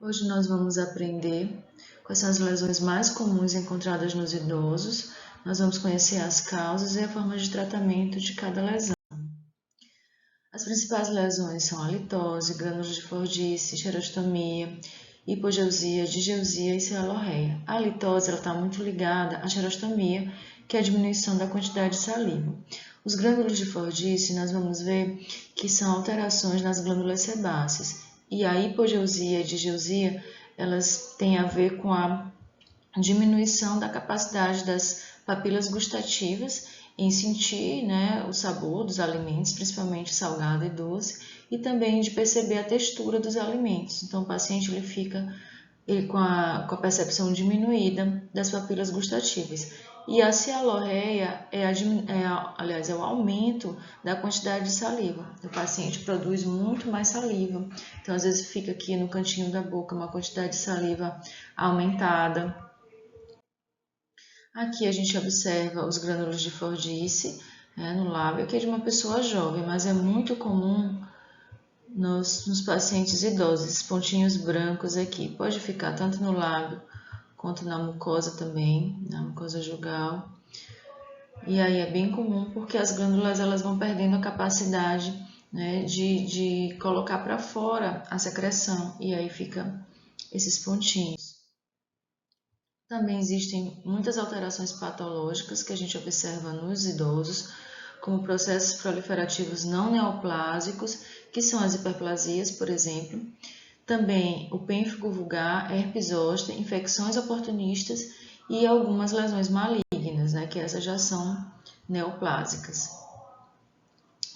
Hoje nós vamos aprender quais são as lesões mais comuns encontradas nos idosos. Nós vamos conhecer as causas e a forma de tratamento de cada lesão. As principais lesões são a litose, grânulos de Fordyce, xerostomia, hipogeusia, digeusia e cealorreia. A litose está muito ligada à xerostomia, que é a diminuição da quantidade de saliva. Os grânulos de Fordyce, nós vamos ver que são alterações nas glândulas sebáceas. E a hipogeusia e digeusia, elas têm a ver com a diminuição da capacidade das papilas gustativas em sentir, o sabor dos alimentos, principalmente salgado e doce, e também de perceber a textura dos alimentos. Então, o paciente ele fica com a percepção diminuída das papilas gustativas. E a cialorreia é o aumento da quantidade de saliva. O paciente produz muito mais saliva, então às vezes fica aqui no cantinho da boca uma quantidade de saliva aumentada. Aqui a gente observa os grânulos de Fordyce no lábio, que é de uma pessoa jovem, mas é muito comum nos pacientes idosos, esses pontinhos brancos aqui. Pode ficar tanto no lábio quanto na mucosa também, na mucosa jugal. E aí é bem comum porque as glândulas elas vão perdendo a capacidade de colocar para fora a secreção e aí fica esses pontinhos. Também existem muitas alterações patológicas que a gente observa nos idosos, como processos proliferativos não neoplásicos, que são as hiperplasias, por exemplo. Também o pênfigo vulgar, herpes zoster, infecções oportunistas e algumas lesões malignas, que essas já são neoplásicas.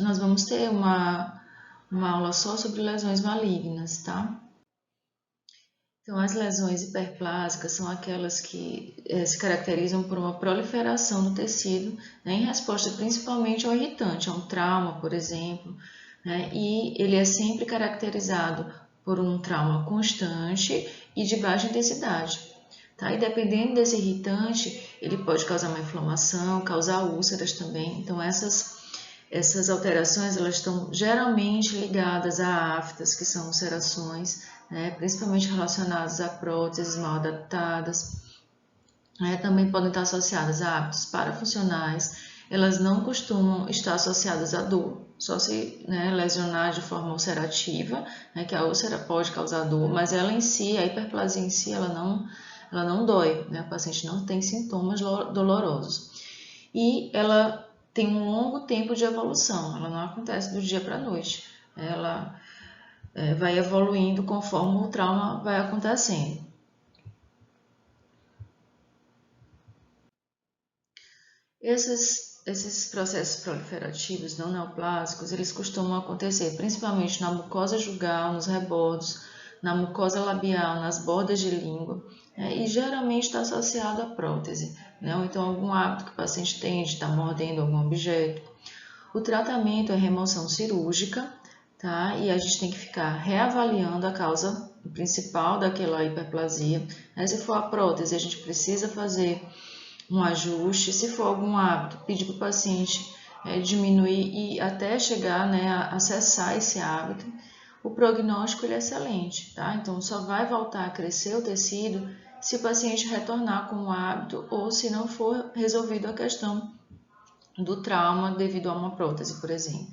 Nós vamos ter uma aula só sobre lesões malignas, tá? Então, as lesões hiperplásicas são aquelas que se caracterizam por uma proliferação do tecido, em resposta principalmente ao irritante, a um trauma, por exemplo, e ele é sempre caracterizado por um trauma constante e de baixa intensidade. Tá? E dependendo desse irritante, ele pode causar uma inflamação, causar úlceras também. Então, essas alterações elas estão geralmente ligadas a aftas, que são ulcerações, principalmente relacionadas a próteses mal adaptadas. Também podem estar associadas a hábitos parafuncionais. Elas não costumam estar associadas à dor, só se lesionar de forma ulcerativa, que a úlcera pode causar dor, mas ela em si, a hiperplasia em si, ela não dói, o paciente não tem sintomas dolorosos. E ela tem um longo tempo de evolução, ela não acontece do dia para a noite, ela vai evoluindo conforme o trauma vai acontecendo. Esses processos proliferativos não neoplásicos, eles costumam acontecer principalmente na mucosa jugal, nos rebordos, na mucosa labial, nas bordas de língua, e geralmente está associado à prótese, ou então algum hábito que o paciente tem de estar mordendo algum objeto. O tratamento é remoção cirúrgica, tá? E a gente tem que ficar reavaliando a causa principal daquela hiperplasia. Se for a prótese, a gente precisa fazer um ajuste. Se for algum hábito, pedir para o paciente diminuir e até chegar a cessar esse hábito. O prognóstico ele é excelente, tá? Então só vai voltar a crescer o tecido se o paciente retornar com o hábito ou se não for resolvido a questão do trauma devido a uma prótese, por exemplo.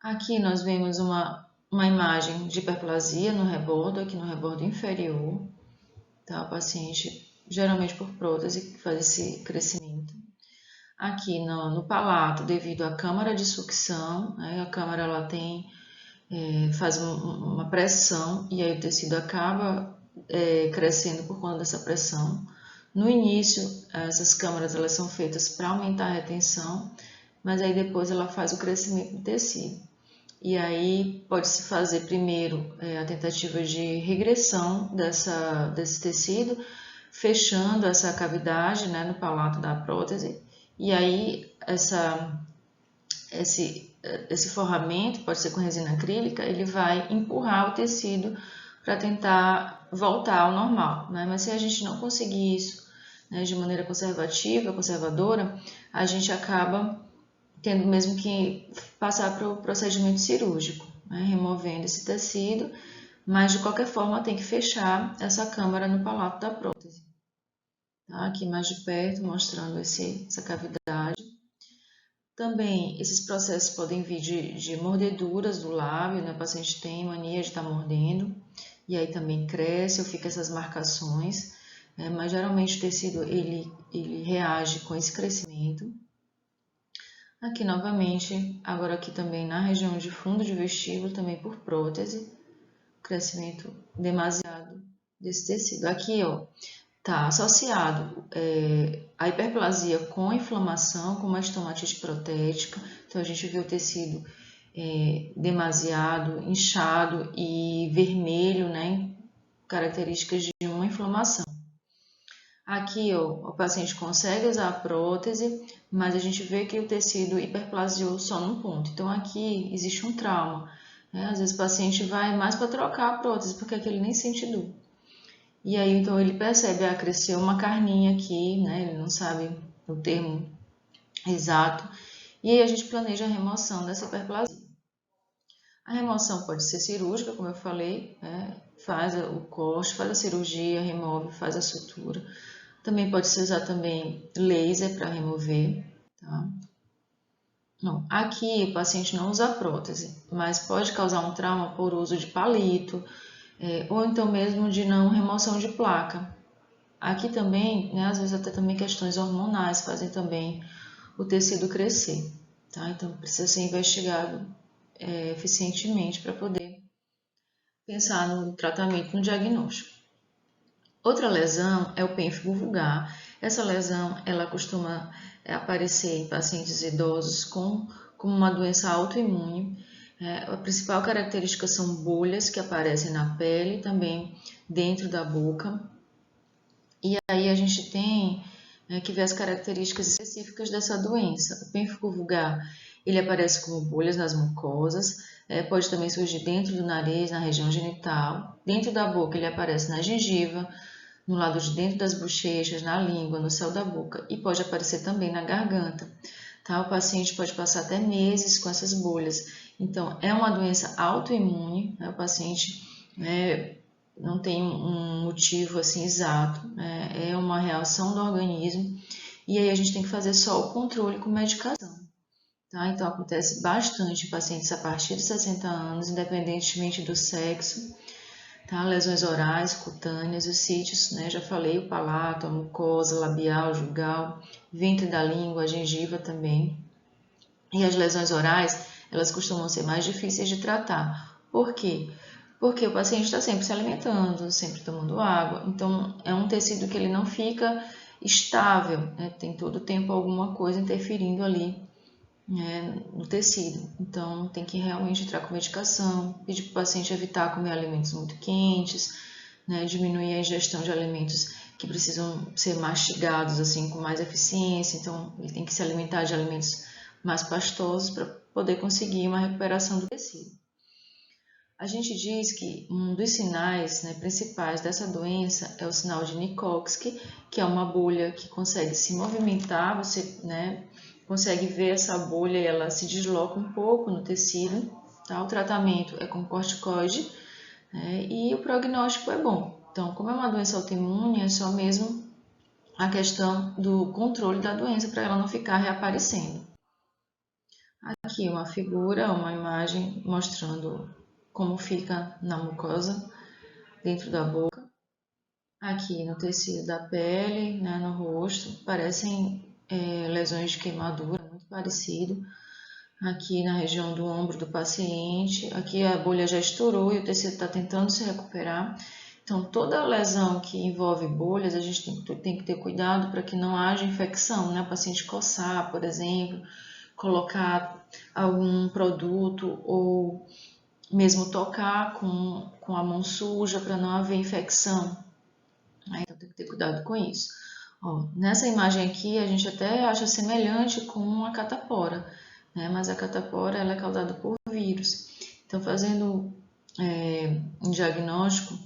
Aqui nós vemos uma imagem de hiperplasia no rebordo, aqui no rebordo inferior, tá? O paciente, geralmente por prótese, que faz esse crescimento. Aqui no palato, devido à câmara de sucção, a câmara ela faz uma pressão e aí o tecido acaba crescendo por conta dessa pressão. No início, essas câmaras elas são feitas para aumentar a retenção, mas aí depois ela faz o crescimento do tecido. E aí pode-se fazer primeiro a tentativa de regressão desse tecido, fechando essa cavidade no palato da prótese. E aí esse forramento, pode ser com resina acrílica, ele vai empurrar o tecido para tentar voltar ao normal. Mas se a gente não conseguir isso de maneira conservadora, a gente acaba tendo mesmo que passar para o procedimento cirúrgico, né, removendo esse tecido, mas de qualquer forma tem que fechar essa câmara no palato da prótese. Tá? Aqui mais de perto, mostrando essa cavidade. Também esses processos podem vir de mordeduras do lábio, né? O paciente tem mania de estar mordendo, e aí também cresce ou fica essas marcações, mas geralmente o tecido ele reage com esse crescimento. Aqui novamente, agora aqui também na região de fundo de vestíbulo, também por prótese, crescimento demasiado desse tecido. Aqui, ó, tá associado a hiperplasia com inflamação, com uma estomatite protética. Então, a gente vê o tecido demasiado inchado e vermelho, né? Características de uma inflamação. Aqui, ó, o paciente consegue usar a prótese, mas a gente vê que o tecido hiperplasiou só num ponto. Então, aqui existe um trauma. Né? Às vezes o paciente vai mais para trocar a prótese, porque aqui ele nem sente dor. E aí, então, ele percebe, cresceu uma carninha aqui, né? Ele não sabe o termo exato. E aí a gente planeja a remoção dessa hiperplasia. A remoção pode ser cirúrgica, como eu falei, né? Faz o corte, faz a cirurgia, remove, faz a sutura. Também pode se usar também laser para remover, tá? Não, aqui o paciente não usa prótese, mas pode causar um trauma por uso de palito, ou então mesmo de não remoção de placa. Aqui também, né, às vezes até também questões hormonais fazem também o tecido crescer, tá? Então precisa ser investigado eficientemente para poder pensar no tratamento, no diagnóstico. Outra lesão é o pênfigo vulgar. Essa lesão ela costuma aparecer em pacientes idosos como uma doença autoimune. A principal característica são bolhas que aparecem na pele, também dentro da boca. E aí a gente tem que ver as características específicas dessa doença. O pênfigo vulgar, ele aparece como bolhas nas mucosas, pode também surgir dentro do nariz, na região genital. Dentro da boca, ele aparece na gengiva, no lado de dentro das bochechas, na língua, no céu da boca e pode aparecer também na garganta. Tá? O paciente pode passar até meses com essas bolhas. Então, é uma doença autoimune, né? O paciente não tem um motivo assim exato, né? É uma reação do organismo e aí a gente tem que fazer só o controle com medicação. Tá? Então, acontece bastante em pacientes a partir de 60 anos, independentemente do sexo. Tá? Lesões orais, cutâneas, os sítios, né? Já falei, o palato, a mucosa, labial, jugal, ventre da língua, a gengiva também. E as lesões orais, elas costumam ser mais difíceis de tratar. Por quê? Porque o paciente está sempre se alimentando, sempre tomando água, então é um tecido que ele não fica estável, né? Tem todo o tempo alguma coisa interferindo ali, né, no tecido. Então tem que realmente entrar com medicação, pedir para o paciente evitar comer alimentos muito quentes, né, diminuir a ingestão de alimentos que precisam ser mastigados assim com mais eficiência. Então ele tem que se alimentar de alimentos mais pastosos para poder conseguir uma recuperação do tecido. A gente diz que um dos sinais, né, principais dessa doença é o sinal de Nikolsky, que é uma bolha que consegue se movimentar, você, né, consegue ver essa bolha e ela se desloca um pouco no tecido. Tá? O tratamento é com corticoide, né, e o prognóstico é bom. Então, como é uma doença autoimune, é só mesmo a questão do controle da doença para ela não ficar reaparecendo. Aqui uma figura, uma imagem mostrando como fica na mucosa dentro da boca. Aqui no tecido da pele, né, no rosto, parecem lesões de queimadura, muito parecido. Aqui na região do ombro do paciente, aqui a bolha já estourou e o tecido está tentando se recuperar. Então, toda lesão que envolve bolhas, a gente tem que ter cuidado para que não haja infecção, né? O paciente coçar, por exemplo, colocar algum produto ou mesmo tocar com a mão suja para não haver infecção. Então tem que ter cuidado com isso. Ó, nessa imagem aqui a gente até acha semelhante com a catapora, né? Mas a catapora ela é causada por vírus. Então fazendo um diagnóstico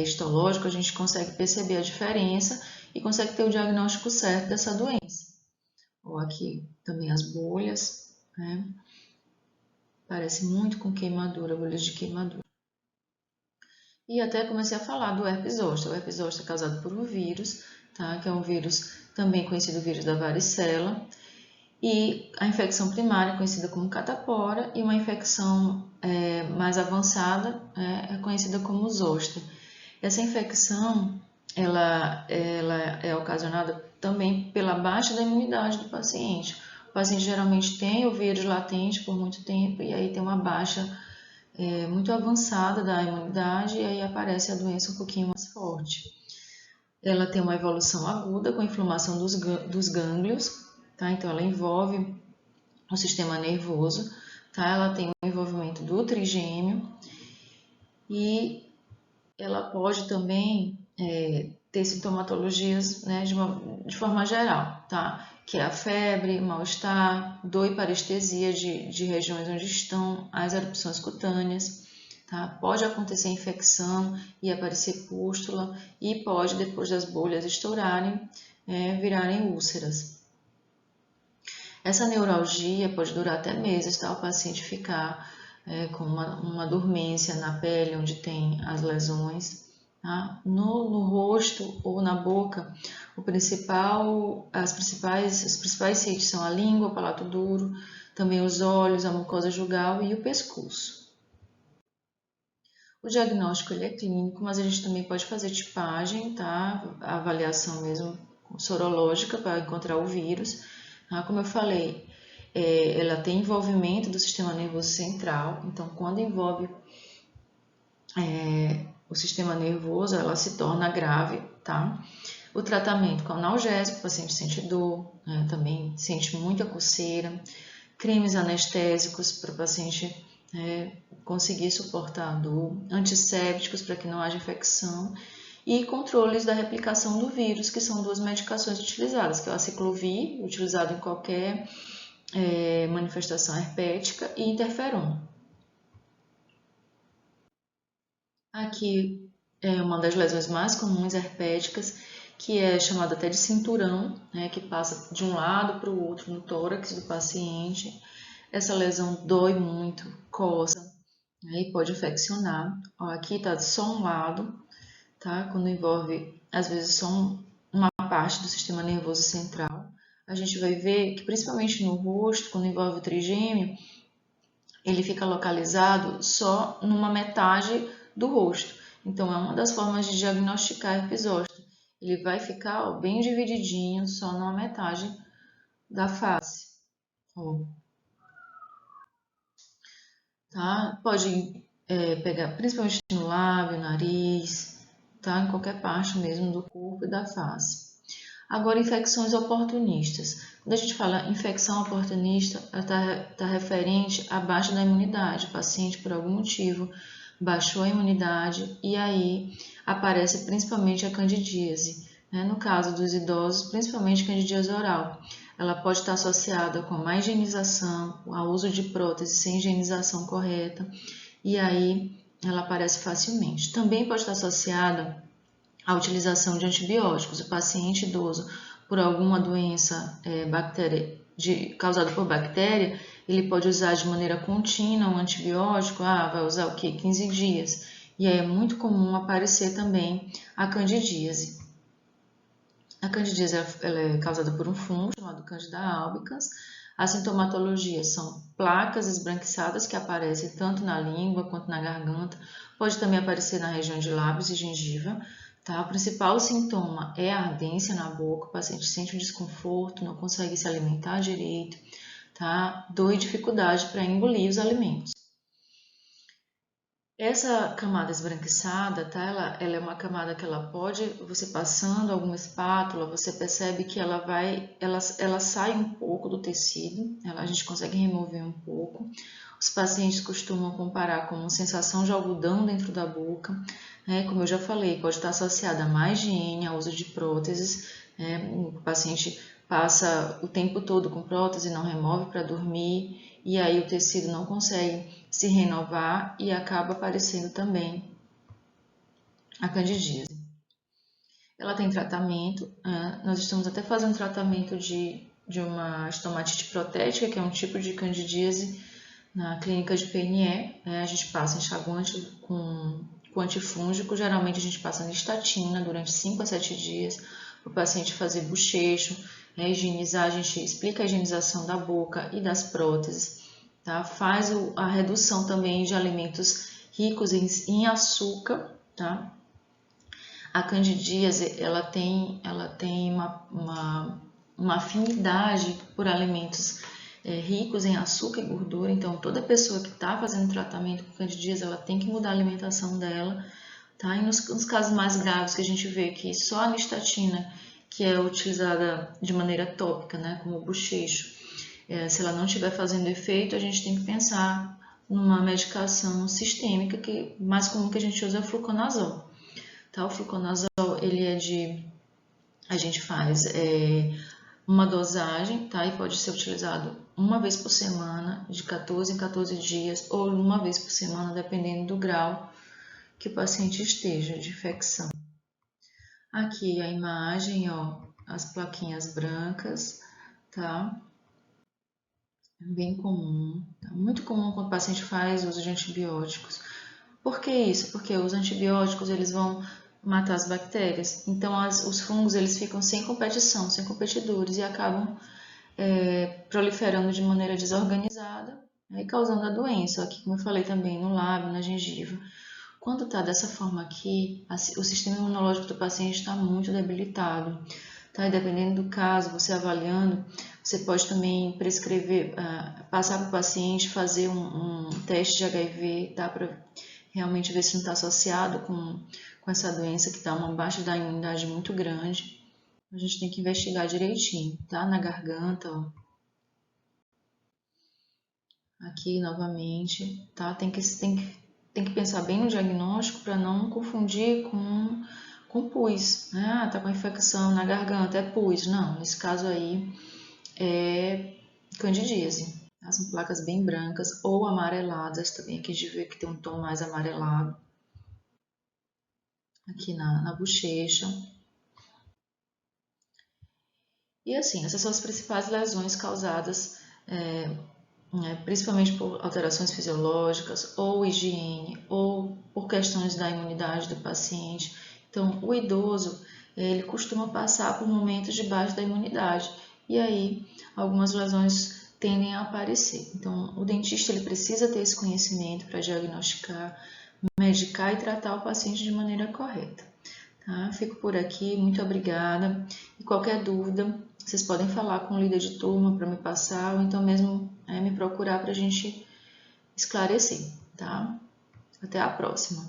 histológico a gente consegue perceber a diferença e consegue ter o diagnóstico certo dessa doença. Ou aqui também as bolhas, né? Parece muito com queimadura, bolhas de queimadura. E até comecei a falar do herpes zoster. O herpes zoster é causado por um vírus, tá? Que é um vírus também conhecido vírus da varicela. E a infecção primária é conhecida como catapora e uma infecção mais avançada é conhecida como zoster. Essa infecção ela é ocasionada também pela baixa da imunidade do paciente. O paciente geralmente tem o vírus latente por muito tempo e aí tem uma baixa muito avançada da imunidade e aí aparece a doença um pouquinho mais forte. Ela tem uma evolução aguda com inflamação dos gânglios, tá? Então ela envolve o sistema nervoso, tá? Ela tem o envolvimento do trigêmeo e ela pode também ter sintomatologias, né, de forma geral, tá? Que é a febre, mal-estar, dor e parestesia de regiões onde estão as erupções cutâneas, tá? Pode acontecer infecção e aparecer pústula e pode, depois das bolhas estourarem, virarem úlceras. Essa neuralgia pode durar até meses, tá? O paciente ficar com uma dormência na pele onde tem as lesões. Tá? No rosto ou na boca, os principais sítios são a língua, o palato duro, também os olhos, a mucosa jugal e o pescoço. O diagnóstico ele é clínico, mas a gente também pode fazer tipagem, tá? A avaliação mesmo sorológica para encontrar o vírus. Tá? Como eu falei, ela tem envolvimento do sistema nervoso central, então quando envolve o sistema nervoso, ela se torna grave, tá? O tratamento com analgésico, o paciente sente dor, né? Também sente muita coceira, cremes anestésicos para o paciente conseguir suportar a dor, antissépticos para que não haja infecção e controles da replicação do vírus, que são duas medicações utilizadas, que é o aciclovir, utilizado em qualquer manifestação herpética, e interferon. Aqui é uma das lesões mais comuns herpéticas, que é chamada até de cinturão, né, que passa de um lado para o outro no tórax do paciente. Essa lesão dói muito, coça, né, e pode infeccionar. Ó, aqui está só um lado, tá? Quando envolve, às vezes, só uma parte do sistema nervoso central. A gente vai ver que, principalmente no rosto, quando envolve o trigêmeo, ele fica localizado só numa metade do rosto. Então, é uma das formas de diagnosticar herpes zoster. Ele vai ficar bem divididinho, só numa metade da face. Ó. Tá? Pode pegar principalmente no lábio, nariz, tá? Em qualquer parte mesmo do corpo e da face. Agora, infecções oportunistas. Quando a gente fala infecção oportunista, ela está referente à baixa da imunidade. O paciente, por algum motivo, baixou a imunidade e aí aparece principalmente a candidíase. Né? No caso dos idosos, principalmente candidíase oral. Ela pode estar associada com a má higienização, ao uso de prótese sem higienização correta e aí ela aparece facilmente. Também pode estar associada a utilização de antibióticos. O paciente idoso, por alguma doença causada por bactéria, ele pode usar de maneira contínua um antibiótico, vai usar o quê? 15 dias. E aí é muito comum aparecer também a candidíase. A candidíase ela é causada por um fungo chamado Candida albicans. A sintomatologia são placas esbranquiçadas que aparecem tanto na língua quanto na garganta. Pode também aparecer na região de lábios e gengiva. Tá? O principal sintoma é a ardência na boca, o paciente sente um desconforto, não consegue se alimentar direito, tá? Dor e dificuldade para engolir os alimentos. Essa camada esbranquiçada, tá? Ela é uma camada que ela pode, você passando alguma espátula, você percebe que ela sai um pouco do tecido, a gente consegue remover um pouco. Os pacientes costumam comparar com uma sensação de algodão dentro da boca, né? Como eu já falei, pode estar associada a má higiene, ao uso de próteses, né? O paciente passa o tempo todo com prótese, não remove para dormir, e aí o tecido não consegue se renovar e acaba aparecendo também a candidíase. Ela tem tratamento, nós estamos até fazendo tratamento de estomatite protética, que é um tipo de candidíase na clínica de PNE. A gente passa enxaguante com antifúngico, geralmente a gente passa nistatina durante 5 a 7 dias, para o paciente fazer bochecho, higienizar, a gente explica a higienização da boca e das próteses, tá? Faz a redução também de alimentos ricos em açúcar, tá? A candidíase, ela tem uma afinidade por alimentos ricos em açúcar e gordura, então toda pessoa que está fazendo tratamento com candidíase, ela tem que mudar a alimentação dela, tá? E nos casos mais graves que a gente vê que só a nistatina, que é utilizada de maneira tópica, né, como bochecho, se ela não estiver fazendo efeito, a gente tem que pensar numa medicação sistêmica, que mais comum que a gente usa é o fluconazol. Tá? O fluconazol, a gente faz uma dosagem, tá? E pode ser utilizado uma vez por semana, de 14 em 14 dias, ou uma vez por semana, dependendo do grau que o paciente esteja de infecção. Aqui a imagem, ó, as plaquinhas brancas, tá? Bem comum, tá? Muito comum quando o paciente faz uso de antibióticos. Por que isso? Porque os antibióticos, eles vão matar as bactérias. Então, os fungos, eles ficam sem competição, sem competidores e acabam proliferando de maneira desorganizada, e causando a doença. Aqui, como eu falei também, no lábio, na gengiva. Quando está dessa forma aqui, o sistema imunológico do paciente está muito debilitado. Tá? E dependendo do caso, você avaliando, você pode também prescrever, passar para o paciente fazer um teste de HIV, tá? Para realmente ver se não está associado com essa doença que dá uma baixa da imunidade muito grande. A gente tem que investigar direitinho, tá? Na garganta, ó. Aqui novamente, tá? Tem que pensar bem no diagnóstico para não confundir com pus, né? Ah, tá com infecção na garganta, é pus. Não, nesse caso aí é candidíase. Tá? São placas bem brancas ou amareladas também. Aqui a gente vê que tem um tom mais amarelado. Aqui na bochecha. E assim, essas são as principais lesões causadas principalmente por alterações fisiológicas ou higiene ou por questões da imunidade do paciente. Então, o idoso, ele costuma passar por momentos de baixa da imunidade e aí algumas lesões tendem a aparecer. Então, o dentista ele precisa ter esse conhecimento para diagnosticar, medicar e tratar o paciente de maneira correta. Tá? Fico por aqui, muito obrigada. E qualquer dúvida, vocês podem falar com o líder de turma para me passar, ou então mesmo me procurar para a gente esclarecer, tá? Até a próxima.